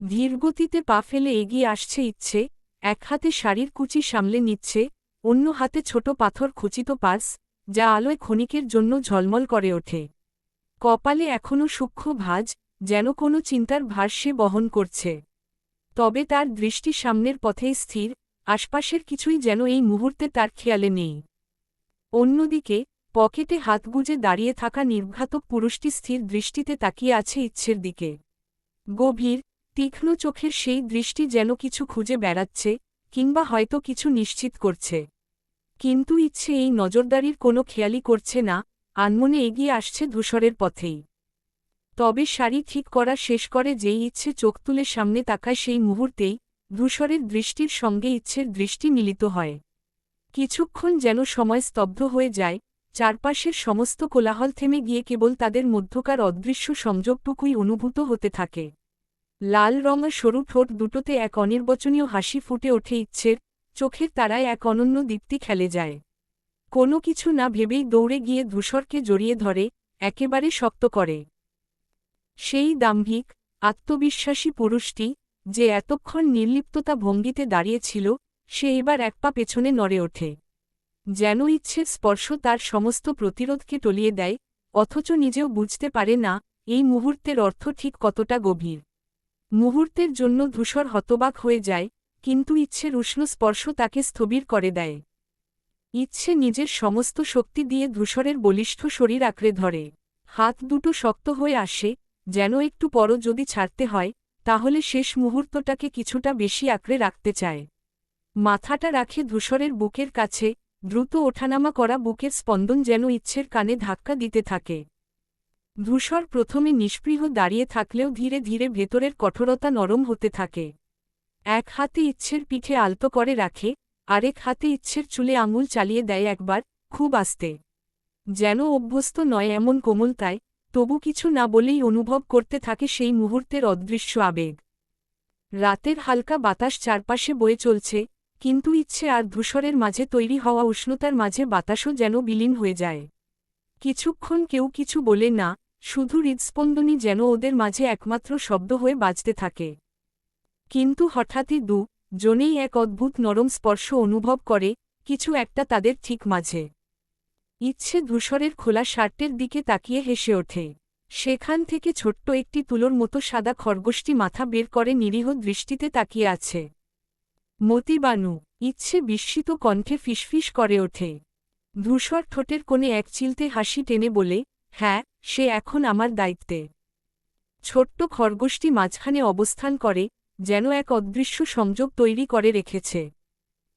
ধীরগতিতে পা ফেলে এগিয়ে আসছে ইচ্ছে, এক হাতে শাড়ির কুচি সামলে নিচ্ছে, অন্য হাতে ছোট পাথর খচিত পার্স, যা আলোয় ক্ষণিকের জন্য ঝলমল করে ওঠে। কপালে এখনও সূক্ষ্ম ভাঁজ, যেন কোনো চিন্তার ভার সে বহন করছে। তবে তার দৃষ্টি সামনের পথেই স্থির, আশপাশের কিছুই যেন এই মুহূর্তে তার খেয়ালে নেই। অন্যদিকে পকেটে হাত গুজে দাঁড়িয়ে থাকা নির্ঘাতক পুরুষটি স্থির দৃষ্টিতে তাকিয়ে আছে ইচ্ছের দিকে। গভীর, তীক্ষ্ণ চোখের সেই দৃষ্টি যেন কিছু খুঁজে বেড়াচ্ছে, কিংবা হয়তো কিছু নিশ্চিত করছে। কিন্তু ইচ্ছে এই নজরদারির কোনো খেয়ালই করছে না, আনমনে এগিয়ে আসছে ধূসরের পথেই। তবে শাড়ি ঠিক করা শেষ করে যেই ইচ্ছে চোখ তুলে সামনে তাকায় সেই মুহূর্তেই ধূসরের দৃষ্টির সঙ্গে ইচ্ছের দৃষ্টি মিলিত হয়। কিছুক্ষণ যেন সময় স্তব্ধ হয়ে যায়, চারপাশের সমস্ত কোলাহল থেমে গিয়ে কেবল তাদের মধ্যকার অদৃশ্য সংযোগটুকুই অনুভূত হতে থাকে। লাল রঙা সরু ঠোঁট দুটোতে এক অনির্বচনীয় হাসি ফুটে ওঠে ইচ্ছের, চোখের তারায় এক অনন্য দীপ্তি খেলে যায়। কোনো কিছু না ভেবেই দৌড়ে গিয়ে ধূসরকে জড়িয়ে ধরে, একেবারে শক্ত করে। সেই দাম্ভিক, আত্মবিশ্বাসী পুরুষটি, যে এতক্ষণ নির্লিপ্ততা ভঙ্গিতে দাঁড়িয়েছিল, সে এবার এক পা পেছনে নড়ে ওঠে। যেন ইচ্ছের স্পর্শ তার সমস্ত প্রতিরোধকে টলিয়ে দেয়, অথচ নিজেও বুঝতে পারে না এই মুহূর্তের অর্থ ঠিক কতটা গভীর। মুহূর্তের জন্য ধূসর হতবাক হয়ে যায়, কিন্তু ইচ্ছের উষ্ণ স্পর্শ তাকে স্থবির করে দেয়। ইচ্ছে নিজের সমস্ত শক্তি দিয়ে ধূসরের বলিষ্ঠ শরীর আঁকড়ে ধরে। হাত দুটো শক্ত হয়ে আসে, যেন একটু পরও যদি ছাড়তে হয়, তাহলে শেষ মুহূর্তটাকে কিছুটা বেশি আঁকড়ে রাখতে চায়। মাথাটা রাখে ধূসরের বুকের কাছে, দ্রুত ওঠানামা করা বুকের স্পন্দন যেন ইচ্ছের কানে ধাক্কা দিতে থাকে। ধূসর প্রথমে নিষ্পৃহ দাঁড়িয়ে থাকলেও ধীরে ধীরে ভেতরের কঠোরতা নরম হতে থাকে। এক হাতে ইচ্ছের পিঠে আলতো করে রাখে, আরেক হাতে ইচ্ছের চুলে আঙুল চালিয়ে দেয় একবার, খুব আস্তে। যেন অভ্যস্ত নয় এমন কোমলতায়, তবু কিছু না বলেই অনুভব করতে থাকে সেই মুহূর্তের অদৃশ্য আবেগ। রাতের হালকা বাতাস চারপাশে বয়ে চলছে, কিন্তু ইচ্ছে আর ধূসরের মাঝে তৈরি হওয়া উষ্ণতার মাঝে বাতাসও যেন বিলীন হয়ে যায়। কিছুক্ষণ কেউ কিছু বলে না, শুধু হৃদস্পন্দনই যেন ওদের মাঝে একমাত্র শব্দ হয়ে বাজতে থাকে। কিন্তু হঠাৎই জনেই এক অদ্ভুত নরম স্পর্শ অনুভব করে, কিছু একটা তাদের ঠিক মাঝে। ইচ্ছে ধূসরের খোলা শার্টের দিকে তাকিয়ে হেসে ওঠে। সেখান থেকে ছোট্ট একটি তুলোর মতো সাদা খরগোশটি মাথা বের করে নিরীহ দৃষ্টিতে তাকিয়ে আছে। মতিবানু, ইচ্ছে বিস্মিত কণ্ঠে ফিসফিস করে ওঠে। ধূসর ঠোঁটের কোণে এক চিলতে হাসি টেনে বলে, হ্যাঁ, সে এখন আমার দায়িত্বে। ছোট্ট খরগোশটি মাঝখানে অবস্থান করে, যেন এক অদৃশ্য সংযোগ তৈরি করে রেখেছে।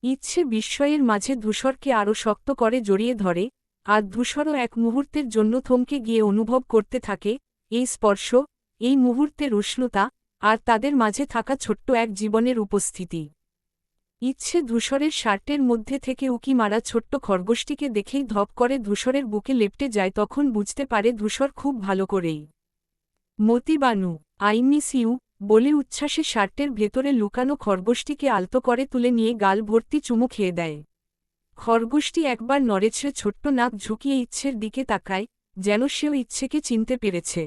ইচ্ছে বিস্ময়ের মাঝে ধূসরকে আরও শক্ত করে জড়িয়ে ধরে, আর ধূসরও এক মুহূর্তের জন্য থমকে গিয়ে অনুভব করতে থাকে এই স্পর্শ, এই মুহূর্তের উষ্ণতা, আর তাদের মাঝে থাকা ছোট্ট এক জীবনের উপস্থিতি। ইচ্ছে ধূসরের শার্টের মধ্যে থেকে উকি মারা ছোট্ট খরগোশটিকে দেখেই ধপ করে ধূসরের বুকে লেপ্টে যায়, তখন বুঝতে পারে ধূসর খুব ভালো করেই। মতিবানু, আই মিস ইউ বলে উচ্ছ্বাসে শার্টের ভেতরে লুকানো খরগোশটিকে আলতো করে তুলে নিয়ে গাল ভর্তি চুমু খেয়ে দেয়। খরগোশটি একবার নড়েছে, ছোট্ট নাক ঝুঁকিয়ে ইচ্ছের দিকে তাকায়, যেন সেও ইচ্ছেকে চিনতে পেরেছে।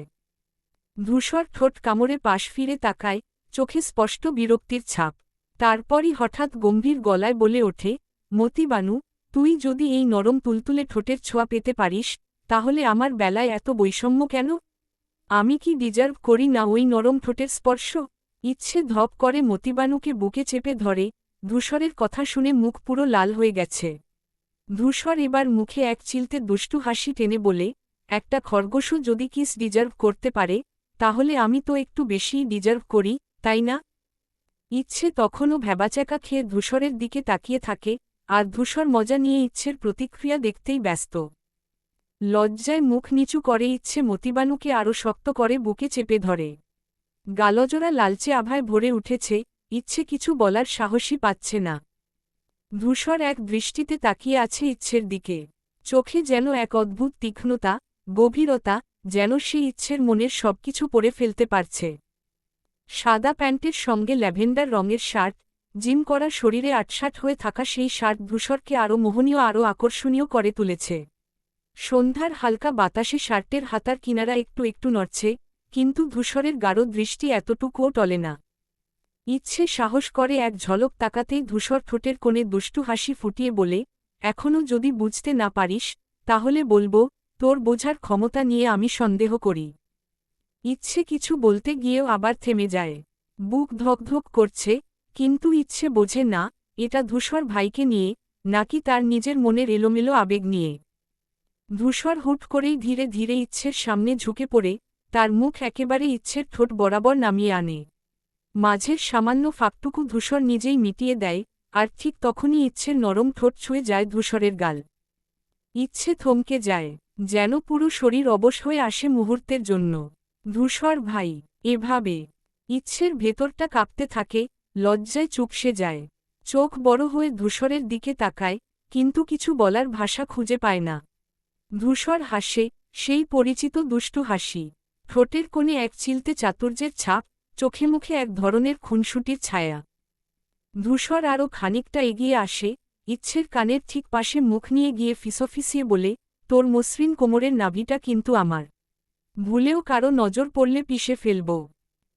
ধূসর ঠোঁট কামড়ে পাশ ফিরে তাকায়, চোখে স্পষ্ট বিরক্তির ছাপ। তারপরই হঠাৎ গম্ভীর গলায় বলে ওঠে, মতিবানু, তুই যদি এই নরম তুলতুলে ঠোঁটের ছোঁয়া পেতে পারিস, তাহলে আমার বেলায় এত বৈষম্য কেন? আমি কি ডিজার্ভ করি না ওই নরম ঠোঁটের স্পর্শ? ইচ্ছে ধপ করে মতিবানুকে বুকে চেপে ধরে, ধূসরের কথা শুনে মুখ পুরো লাল হয়ে গেছে। ধূসর এবার মুখে এক চিলতে দুষ্টু হাসি টেনে বলে, একটা খরগোশও যদি কিস ডিজার্ভ করতে পারে, তাহলে আমি তো একটু বেশিই ডিজার্ভ করি, তাই না? ইচ্ছে তখনও ভ্যাবাচ্যাকা খেয়ে ধূসরের দিকে তাকিয়ে থাকে, আর ধূসর মজা নিয়ে ইচ্ছের প্রতিক্রিয়া দেখতেই ব্যস্ত। লজ্জায় মুখ নিচু করে ইচ্ছে মতিবানুকে আরও শক্ত করে বুকে চেপে ধরে। গালজোড়া লালচে আভায় ভরে উঠেছে, ইচ্ছে কিছু বলার সাহসই পাচ্ছে না। ধূসর এক দৃষ্টিতে তাকিয়ে আছে ইচ্ছের দিকে, চোখে যেন এক অদ্ভুত তীক্ষ্ণতা, গভীরতা, যেন সে ইচ্ছের মনের সবকিছু পড়ে ফেলতে পারছে। সাদা প্যান্টের সঙ্গে ল্যাভেন্ডার রঙের শার্ট, জিম করা শরীরে আটসাট হয়ে থাকা সেই শার্ট ধূসরকে আরও মোহনীয়, আরও আকর্ষণীয় করে তুলেছে। সন্ধ্যার হালকা বাতাসে শার্টের হাতার কিনারা একটু একটু নড়ছে, কিন্তু ধূসরের গাঢ় দৃষ্টি এতটুকুও টলে না। ইচ্ছে সাহস করে এক ঝলক তাকাতেই ধূসর ঠোঁটের কোণে দুষ্টু হাসি ফুটিয়ে বলে, এখনও যদি বুঝতে না পারিস তাহলে বলবো, তোর বোঝার ক্ষমতা নিয়ে আমি সন্দেহ করি। ইচ্ছে কিছু বলতে গিয়েও আবার থেমে যায়। বুক ধকধক করছে, কিন্তু ইচ্ছে বোঝে না এটা ধূসর ভাইকে নিয়ে নাকি তার নিজের মনের এলোমেলো আবেগ নিয়ে। ধূসর হুট করেই ধীরে ধীরে ইচ্ছের সামনে ঝুঁকে পড়ে তার মুখ একেবারে ইচ্ছের ঠোঁট বরাবর নামিয়ে আনে। মাঝের সামান্য ফাঁকটুকু ধূসর নিজেই মিটিয়ে দেয়, আর ঠিক তখনই ইচ্ছের নরম ঠোঁট ছুঁয়ে যায় ধূসরের গাল। ইচ্ছে থমকে যায়, যেন পুরো শরীর অবশ হয়ে আসে মুহূর্তের জন্য। ধূসর ভাই, এভাবে। ইচ্ছের ভেতরটা কাঁপতে থাকে, লজ্জায় চুপসে যায়। চোখ বড় হয়ে ধূসরের দিকে তাকায়, কিন্তু কিছু বলার ভাষা খুঁজে পায় না। ধূসর হাসে, সেই পরিচিত দুষ্টু হাসি। ঠোঁটের কোণে এক চিলতে চাতুর্যের ছাপ, চোখে মুখে এক ধরনের খুনসুটির ছায়া। ধূসর আরও খানিকটা এগিয়ে আসে, ইচ্ছের কানের ঠিক পাশে মুখ নিয়ে গিয়ে ফিসফিসিয়ে বলে, তোর মসৃণ কোমরের নাভিটা কিন্তু আমার। ভুলেও কারো নজর পড়লে পিষে ফেলব।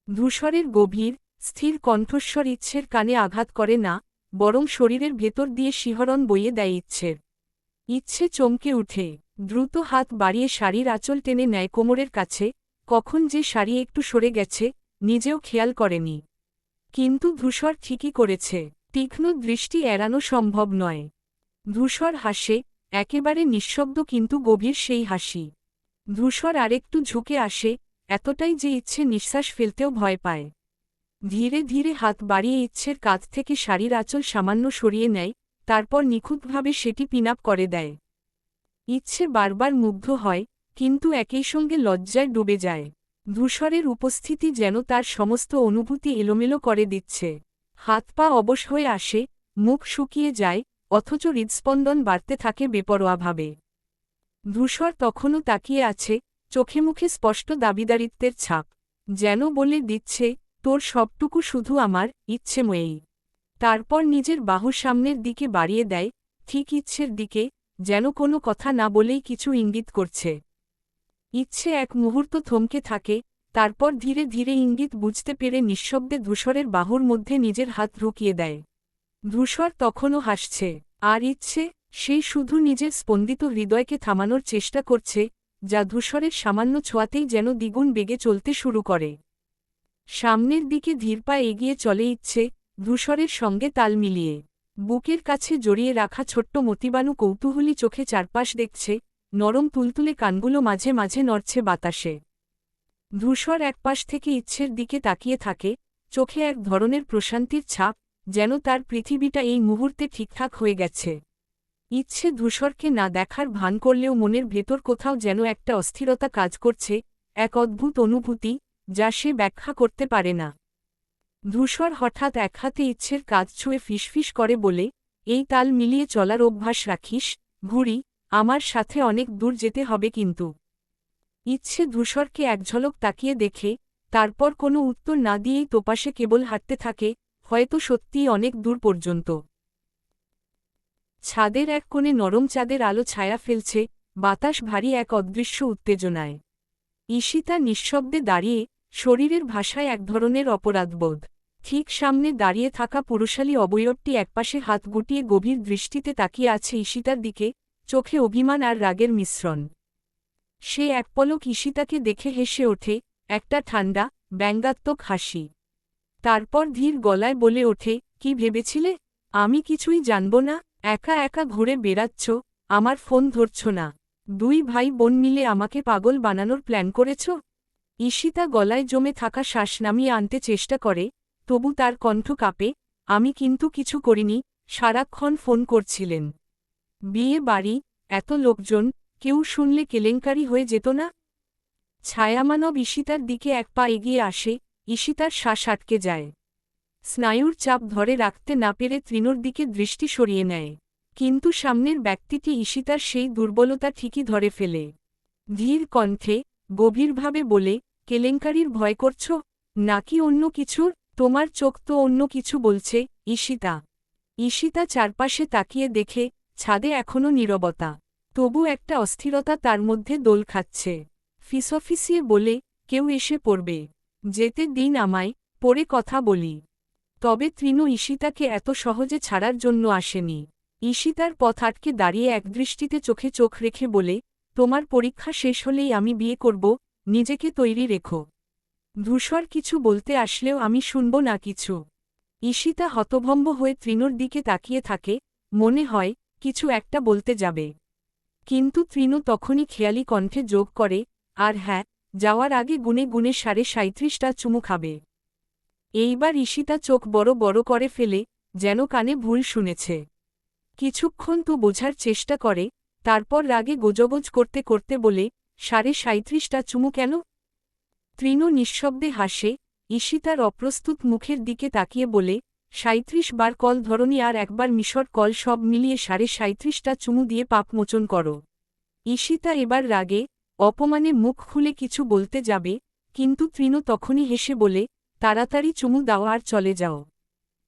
ধূসরের গভীর, স্থির কণ্ঠস্বর ইচ্ছের কানে আঘাত করে না, বরং শরীরের ভেতর দিয়ে শিহরণ বইয়ে দেয় ইচ্ছের। ইচ্ছে চমকে উঠে, দ্রুত হাত বাড়িয়ে শাড়ির আঁচল টেনে নেয় কোমরের কাছে। কখন যে শাড়ি একটু সরে গেছে নিজেও খেয়াল করেনি। কিন্তু ধূসর ঠিকই করেছে, তীক্ষ্ণ দৃষ্টি এড়ানো সম্ভব নয়। ধূসর হাসে, একেবারে নিঃশব্দ কিন্তু গভীর সেই হাসি। ধূসর আরেকটু ঝুঁকে আসে, এতটাই যে ইচ্ছে নিঃশ্বাস ফেলতেও ভয় পায়। ধীরে ধীরে হাত বাড়িয়ে ইচ্ছের কাঁধ থেকে শাড়ির আঁচল সামান্য সরিয়ে নেয়, তারপর নিখুঁতভাবে সেটি পিন আপ করে দেয়। ইচ্ছে বারবার মুগ্ধ হয়, কিন্তু একই সঙ্গে লজ্জায় ডুবে যায়। ধূসরের উপস্থিতি যেন তার সমস্ত অনুভূতি এলোমেলো করে দিচ্ছে। হাত পা অবশ হয়ে আসে, মুখ শুকিয়ে যায়, অথচ হৃদস্পন্দন বাড়তে থাকে বেপরোয়াভাবে। ধূসর তখনও তাকিয়ে আছে, চোখে মুখে স্পষ্ট দাবিদারিত্বের ছাপ। যেন বলে দিচ্ছে, তোর সবটুকু শুধু আমার ইচ্ছেময়েই। তারপর নিজের বাহু সামনের দিকে বাড়িয়ে দেয়, ঠিক ইচ্ছের দিকে, যেন কোনো কথা না বলেই কিছু ইঙ্গিত করছে। ইচ্ছে এক মুহূর্ত থমকে থাকে, তারপর ধীরে ধীরে ইঙ্গিত বুঝতে পেরে নিঃশব্দে ধূসরের বাহুর মধ্যে নিজের হাত ঢুকিয়ে দেয়। ধূসর তখনও হাসছে, আর ইচ্ছে, সেই শুধু নিজের স্পন্দিত হৃদয়কে থামানোর চেষ্টা করছে, যা ধূসরের সামান্য ছোঁয়াতেই যেন দ্বিগুণ বেগে চলতে শুরু করে। সামনের দিকে ধীরপায়ে এগিয়ে চলে ইচ্ছে, ধূসরের সঙ্গে তাল মিলিয়ে। বুকের কাছে জড়িয়ে রাখা ছোট্ট মতিবানু কৌতূহলী চোখে চারপাশ দেখছে, নরম তুলতুলে কানগুলো মাঝে মাঝে নড়ছে বাতাসে। ধূসর একপাশ থেকে ইচ্ছের দিকে তাকিয়ে থাকে, চোখে এক ধরনের প্রশান্তির ছাপ, যেন তার পৃথিবীটা এই মুহূর্তে ঠিকঠাক হয়ে গেছে। ইচ্ছে ধূসরকে না দেখার ভান করলেও মনের ভেতর কোথাও যেন একটা অস্থিরতা কাজ করছে, এক অদ্ভুত অনুভূতি, যা সে ব্যাখ্যা করতে পারে না। ধূসর হঠাৎ এক হাতে ইচ্ছের কাঁধ ছুঁয়ে ফিসফিস করে বলে, এই তাল মিলিয়ে চলার অভ্যাস রাখিস, ঘুড়ি, আমার সাথে অনেক দূর যেতে হবে কিন্তু। ইচ্ছে ধূসরকে এক ঝলক তাকিয়ে দেখে, তারপর কোনো উত্তর না দিয়েই তোপাশে কেবল হাঁটতে থাকে, হয়তো সত্যিই অনেক দূর পর্যন্ত। ছাদের এক কোণে নরম চাঁদের আলো ছায়া ফেলছে, বাতাস ভারী এক অদৃশ্য উত্তেজনায়। ঈশিতা নিঃশব্দে দাঁড়িয়ে, শরীরের ভাষায় এক ধরনের অপরাধবোধ। ঠিক সামনে দাঁড়িয়ে থাকা পুরুষালী অবয়বটি একপাশে হাত গুটিয়ে গভীর দৃষ্টিতে তাকিয়ে আছে ঈশিতার দিকে, চোখে অভিমান আর রাগের মিশ্রণ। সে এক পলক ঈশিতাকে দেখে হেসে ওঠে, একটা ঠান্ডা, ব্যঙ্গাত্মক হাসি। তারপর ধীর গলায় বলে ওঠে, কি ভেবেছিলে? আমি কিছুই জানব না, একা একা ঘুরে বেড়াচ্ছ, আমার ফোন ধরছ না। দুই ভাই বোন মিলে আমাকে পাগল বানানোর প্ল্যান করেছ? ঈশিতা গলায় জমে থাকা শ্বাস নামিয়ে আনতে চেষ্টা করে, তবু তার কণ্ঠ কাঁপে, আমি কিন্তু কিছু করিনি, সারাক্ষণ ফোন করছিলেন। বিয়ে বাড়ি, এত লোকজন, কেউ শুনলে কেলেঙ্কারি হয়ে যেত না? ছায়ামানব ঈশিতার দিকে এক পা এগিয়ে আসে, ঈশিতার শ্বাস আটকে যায়। স্নায়ুর চাপ ধরে রাখতে না পেরে তৃণর দিকে দৃষ্টি সরিয়ে নেয়। কিন্তু সামনের ব্যক্তিটি ঈশিতার সেই দুর্বলতা ঠিকই ধরে ফেলে। ধীর কণ্ঠে, গভীরভাবে বলে, কেলেঙ্কারির ভয় করছ? নাকি অন্য কিছুর? তোমার চোখ তো অন্য কিছু বলছে, ঈশিতা। ঈশিতা চারপাশে তাকিয়ে দেখে, ছাদে এখনও নীরবতা। তবু একটা অস্থিরতা তার মধ্যে দোল খাচ্ছে। ফিসফিসিয়ে বলে, কেউ এসে পড়বে। যেতে দিন আমায়, পরে কথা বলি। তবে তৃণ ঈশিতাকে এত সহজে ছাড়ার জন্য আসেনি। ঈশিতার পথ আটকে দাঁড়িয়ে একদৃষ্টিতে চোখে চোখ রেখে বলে, তোমার পরীক্ষা শেষ হলেই আমি বিয়ে করব, নিজেকে তৈরি রেখো। ধূসর কিছু বলতে আসলেও আমি শুনব না কিছু। ঈশিতা হতভম্ব হয়ে তৃণর দিকে তাকিয়ে থাকে, মনে হয় কিছু একটা বলতে যাবে। কিন্তু তৃণ তখনই খেয়ালি কণ্ঠে যোগ করে, আর হ্যাঁ, যাওয়ার আগে গুনে গুনে 37টা চুমু খাবে। এইবার ঈশিতা চোখ বড় বড় করে ফেলে, যেন কানে ভুল শুনেছে। কিছুক্ষণ তো বোঝার চেষ্টা করে, তারপর রাগে গোজগোজ করতে করতে বলে, 37টা চুমু কেন? তৃণ নিঃশব্দে হাসে, ঈশিতার অপ্রস্তুত মুখের দিকে তাকিয়ে বলে, 37 বার কল ধরনি আর একবার মিশর কল, সব মিলিয়ে 37টা চুমু দিয়ে পাপ মোচন করো। ঈশিতা এবার রাগে অপমানে মুখ খুলে কিছু বলতে যাবে, কিন্তু তৃণ তখনই হেসে বলে, তাড়াতাড়ি চুমু দাও আর চলে যাও।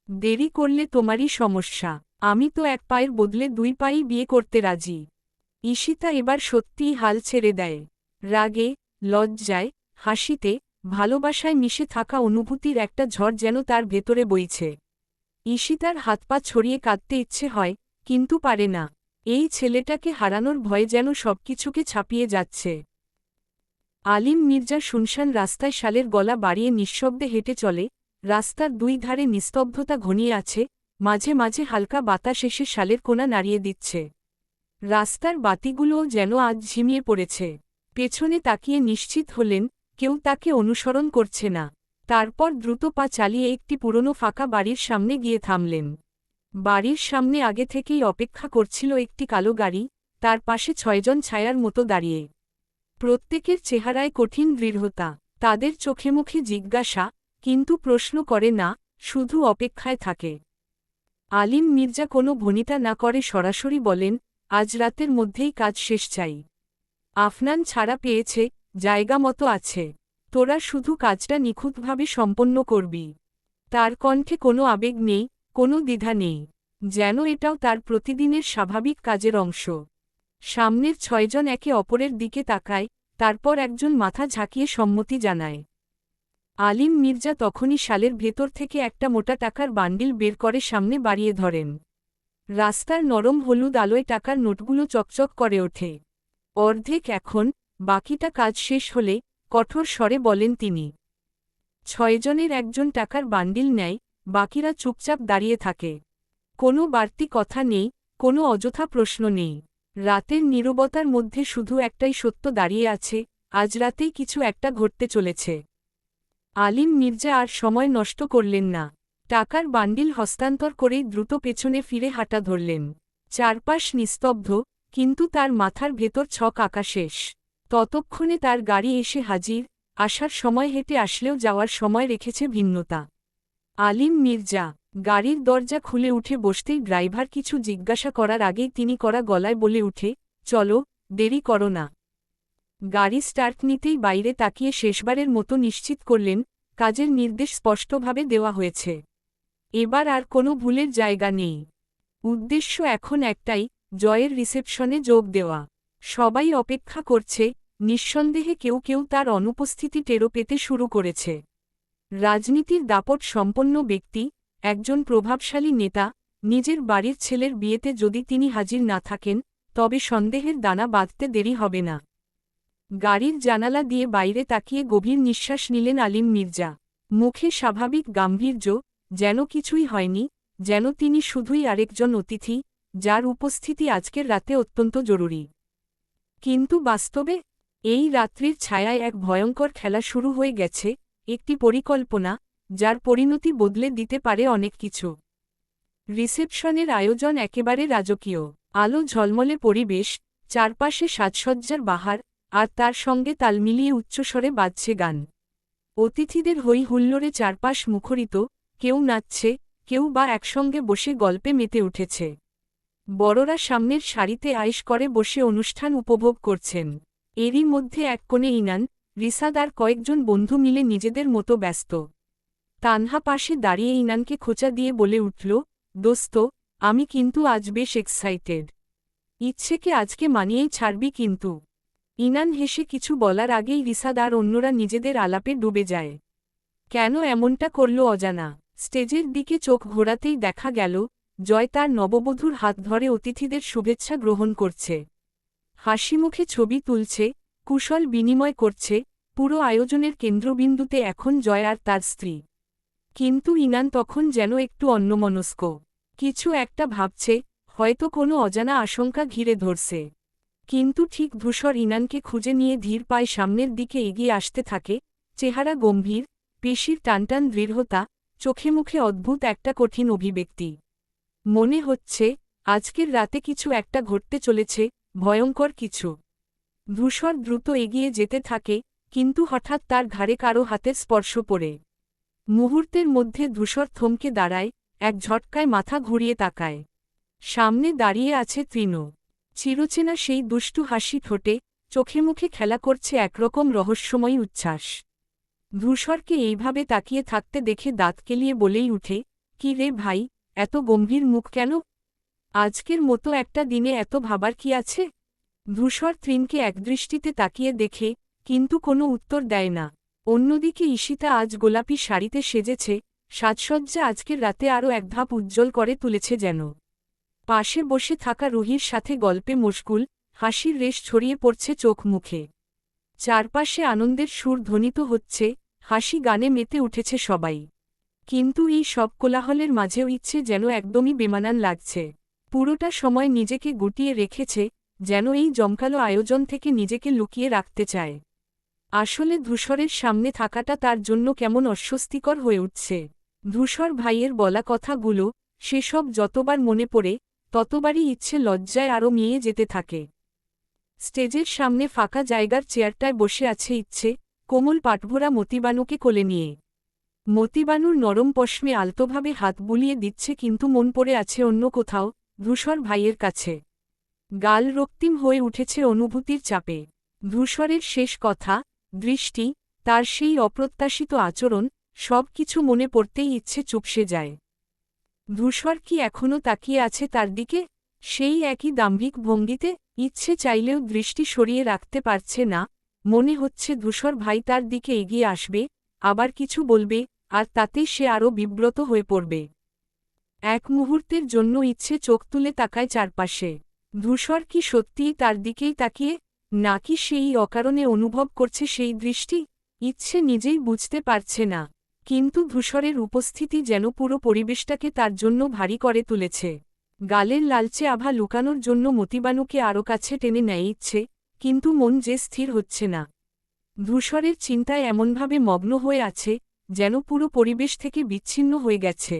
দেরি করলে তোমারই সমস্যা, আমি তো এক পায়ের বদলে 2 পাই বিয়ে করতে রাজি। ঈশিতা এবার সত্যিই হাল ছেড়ে দেয়। রাগে, লজ্জায়, হাসিতে, ভালোবাসায় মিশে থাকা অনুভূতির একটা ঝড় যেন তার ভেতরে বইছে। ঈশিতার হাত পা ছড়িয়ে কাঁদতে ইচ্ছে হয়, কিন্তু পারে না। এই ছেলেটাকে হারানোর ভয়ে যেন সবকিছুকে ছাপিয়ে যাচ্ছে। আলিম মির্জা শুনশান রাস্তায় শালের গলা বাড়িয়ে নিঃশব্দে হেঁটে চলে, রাস্তার 2 ধারে নিস্তব্ধতা ঘনিয়ে আছে, মাঝে মাঝে হালকা বাতাস এসে শালের কোণা নাড়িয়ে দিচ্ছে। রাস্তার বাতিগুলোও যেন আজ ঝিমিয়ে পড়েছে। পেছনে তাকিয়ে নিশ্চিত হলেন, কেউ তাকে অনুসরণ করছে না। তারপর দ্রুত পা চালিয়ে একটি পুরনো ফাঁকা বাড়ির সামনে গিয়ে থামলেন। বাড়ির সামনে আগে থেকেই অপেক্ষা করছিল একটি কালো গাড়ি, তার পাশে 6 জন ছায়ার মতো দাঁড়িয়ে। প্রত্যেকের চেহারায় কঠিন দৃঢ়তা, তাদের চোখে মুখে জিজ্ঞাসা, কিন্তু প্রশ্ন করে না, শুধু অপেক্ষায় থাকে। আলিম মির্জা কোনো ভনিতা না করে সরাসরি বলেন, আজ রাতের মধ্যেই কাজ শেষ চাই। আফনান ছাড়া পেয়েছে, জায়গা মতো আছে, তোরা শুধু কাজটা নিখুঁতভাবে সম্পন্ন করবি। তার কণ্ঠে কোনো আবেগ নেই, কোনো দ্বিধা নেই, যেন এটাও তার প্রতিদিনের স্বাভাবিক কাজের অংশ। সামনের 6 জন একে অপরের দিকে তাকায়, তারপর একজন মাথা ঝাঁকিয়ে সম্মতি জানায়। আলিম মির্জা তখনই শালের ভেতর থেকে একটা মোটা টাকার বান্ডিল বের করে সামনে বাড়িয়ে ধরেন। রাস্তার নরম হলুদ আলোয় টাকার নোটগুলো চকচক করে ওঠে। অর্ধেক এখন, বাকিটা কাজ শেষ হলে, কঠোর স্বরে বলেন তিনি। 6 জনের একজন টাকার বান্ডিল নেয়, বাকিরা চুপচাপ দাঁড়িয়ে থাকে। কোনো বাড়তি কথা নেই, কোনো অযথা প্রশ্ন নেই। রাতের নীরবতার মধ্যে শুধু একটাই সত্য দাঁড়িয়ে আছে, আজ রাতেই কিছু একটা ঘটতে চলেছে। আলিম মির্জা আর সময় নষ্ট করলেন না। টাকার বান্ডিল হস্তান্তর করেই দ্রুত পেছনে ফিরে হাঁটা ধরলেন। চারপাশ নিস্তব্ধ, কিন্তু তার মাথার ভেতর ছক আঁকা শেষ। ততক্ষণে তার গাড়ি এসে হাজির, আসার সময় হেঁটে আসলেও যাওয়ার সময় রেখেছে ভিন্নতা। আলিম মির্জা গাড়ির দরজা খুলে উঠে বসতেই ড্রাইভার কিছু জিজ্ঞাসা করার আগেই তিনি কড়া গলায় বলে উঠে, চলো, দেরি করো না। গাড়ি স্টার্ট নিতেই বাইরে তাকিয়ে শেষবারের মতো নিশ্চিত করলেন, কাজের নির্দেশ স্পষ্টভাবে দেওয়া হয়েছে। এবার আর কোনো ভুলের জায়গা নেই। উদ্দেশ্য এখন একটাই, জয়ের রিসেপশনে যোগ দেওয়া। সবাই অপেক্ষা করছে, নিঃসন্দেহে কেউ কেউ তার অনুপস্থিতি টেরো পেতে শুরু করেছে। রাজনীতির দাপট সম্পন্ন ব্যক্তি, একজন প্রভাবশালী নেতা, নিজের বাড়ির ছেলের বিয়েতে যদি তিনি হাজির না থাকেন, তবে সন্দেহের দানা বাঁধতে দেরি হবে না। গাড়ির জানালা দিয়ে বাইরে তাকিয়ে গভীর নিঃশ্বাস নিলেন আলিম মির্জা। মুখে স্বাভাবিক গাম্ভীর্য, যেন কিছুই হয়নি, যেন তিনি শুধুই আরেকজন অতিথি, যার উপস্থিতি আজকের রাতে অত্যন্ত জরুরি। কিন্তু বাস্তবে, এই রাত্রির ছায়ায় এক ভয়ঙ্কর খেলা শুরু হয়ে গেছে, একটি পরিকল্পনা, যার পরিণতি বদলে দিতে পারে অনেক কিছু। রিসেপশনের আয়োজন একেবারে রাজকীয়। আলো ঝলমলে পরিবেশ, চারপাশে সাজসজ্জার বাহার, আর তার সঙ্গে তাল মিলিয়ে উচ্চস্বরে বাজছে গান। অতিথিদের হৈ হুল্লোড়ে চারপাশ মুখরিত, কেউ নাচছে, কেউ বা একসঙ্গে বসে গল্পে মেতে উঠেছে। বড়রা সামনের সারিতে আয়েশ করে বসে অনুষ্ঠান উপভোগ করছেন। এরই মধ্যে এক কোণে ইনান, রিসাদ আর কয়েকজন বন্ধু মিলে নিজেদের মতো ব্যস্ত। তানহা পাশে দাঁড়িয়ে ইনানকে খোঁচা দিয়ে বলে উঠল, দোস্ত, আমি কিন্তু আজ বেশ এক্সাইটেড। ইচ্ছেকে আজকে মানিয়েই ছাড়বি কিন্তু। ইনান হেসে কিছু বলার আগেই রিসাদ আর অন্যরা নিজেদের আলাপে ডুবে যায়। কেন এমনটা করল অজানা। স্টেজের দিকে চোখ ঘোরাতেই দেখা গেল জয় তার নববধূর হাত ধরে অতিথিদের শুভেচ্ছা গ্রহণ করছে। হাসিমুখে ছবি তুলছে, কুশল বিনিময় করছে। পুরো আয়োজনের কেন্দ্রবিন্দুতে এখন জয় আর তার স্ত্রী। কিন্তু ইনান তখন যেন একটু অন্যমনস্ক। কিছু একটা ভাবছে, হয়তো কোনো অজানা আশঙ্কা ঘিরে ধরছে। কিন্তু ঠিক ধূসর ইনানকে খুঁজে নিয়ে ধীর পায়ে সামনের দিকে এগিয়ে আসতে থাকে, চেহারা গম্ভীর, পেশির টানটান দৃঢ়তা, চোখে মুখে অদ্ভুত একটা কঠিন অভিব্যক্তি। মনে হচ্ছে আজকের রাতে কিছু একটা ঘটতে চলেছে, ভয়ঙ্কর কিছু। ধূসর দ্রুত এগিয়ে যেতে থাকে, কিন্তু হঠাৎ তার ঘাড়ে কারো হাতের স্পর্শ পড়ে। মুহূর্তের মধ্যে ধূসর থমকে দাঁড়ায়, এক ঝটকায় মাথা ঘুরিয়ে তাকায়। সামনে দাঁড়িয়ে আছে তৃণ। চিরচেনা সেই দুষ্টু হাসি ঠোঁটে, চোখে মুখে খেলা করছে একরকম রহস্যময়ী উচ্ছ্বাস। ধূসরকে এইভাবে তাকিয়ে থাকতে দেখে দাঁত কেলিয়ে বলেই উঠে, কি রে ভাই, এত গম্ভীর মুখ কেন? আজকের মতো একটা দিনে এত ভাবার কি আছে? ধূসর তৃণকে একদৃষ্টিতে তাকিয়ে দেখে, কিন্তু কোনো উত্তর দেয় না। অন্যদিকে ঈশিতা আজ গোলাপি শাড়িতে সেজেছে, সাজসজ্জা আজকের রাতে আরও এক ধাপ উজ্জ্বল করে তুলেছে যেন। পাশে বসে থাকা রুহির সাথে গল্পে মশগুল, হাসির রেশ ছড়িয়ে পড়ছে চোখ মুখে। চারপাশে আনন্দের সুর ধ্বনিত হচ্ছে, হাসি গানে মেতে উঠেছে সবাই। কিন্তু এই সব কোলাহলের মাঝেও ইচ্ছে যেন একদমই বেমানান লাগছে। পুরোটা সময় নিজেকে গুটিয়ে রেখেছে, যেন এই জমকালো আয়োজন থেকে নিজেকে লুকিয়ে রাখতে চায়। আসলে ধূসরের সামনে থাকাটা তার জন্য কেমন অস্বস্তিকর হয়ে উঠছে। ধূসর ভাইয়ের বলা কথাগুলো, সেসব যতবার মনে পড়ে, ততবারই ইচ্ছে লজ্জায় আরও মিয়ে যেতে থাকে। স্টেজের সামনে ফাঁকা জায়গার চেয়ারটায় বসে আছে ইচ্ছে, কোমল পাটভরা মতিবানুকে কোলে নিয়ে। মতিবানুর নরম পশমে আলতোভাবে হাত বুলিয়ে দিচ্ছে, কিন্তু মন পড়ে আছে অন্য কোথাও, ধূসর ভাইয়ের কাছে। গাল রক্তিম হয়ে উঠেছে অনুভূতির চাপে। ধূসরের শেষ কথা, দৃষ্টি, তার সেই অপ্রত্যাশিত আচরণ, সব কিছু মনে পড়তেই ইচ্ছে চুপসে যায়। ধূসর কি এখনও তাকিয়ে আছে তার দিকে, সেই একই দাম্ভিক ভঙ্গিতে? ইচ্ছে চাইলেও দৃষ্টি সরিয়ে রাখতে পারছে না। মনে হচ্ছে ধূসর ভাই তার দিকে এগিয়ে আসবে, আবার কিছু বলবে, আর তাতেই সে আরও বিব্রত হয়ে পড়বে। এক মুহূর্তের জন্য ইচ্ছে চোখ তুলে তাকায় চারপাশে। ধূসর কি সত্যিই তার দিকেই তাকিয়ে, নাকি সেই অকারণে অনুভব করছে সেই দৃষ্টি? ইচ্ছে নিজেই বুঝতে পারছে না। কিন্তু ধূসরের উপস্থিতি যেন পুরো পরিবেশটাকে তার জন্য ভারী করে তুলেছে। গালের লালচে আভা লুকানোর জন্য মতিবানুকে আরও কাছে টেনে নেয় ইচ্ছে, কিন্তু মন যে স্থির হচ্ছে না। ধূসরের চিন্তায় এমনভাবে মগ্ন হয়ে আছে, যেন পুরো পরিবেশ থেকে বিচ্ছিন্ন হয়ে গেছে।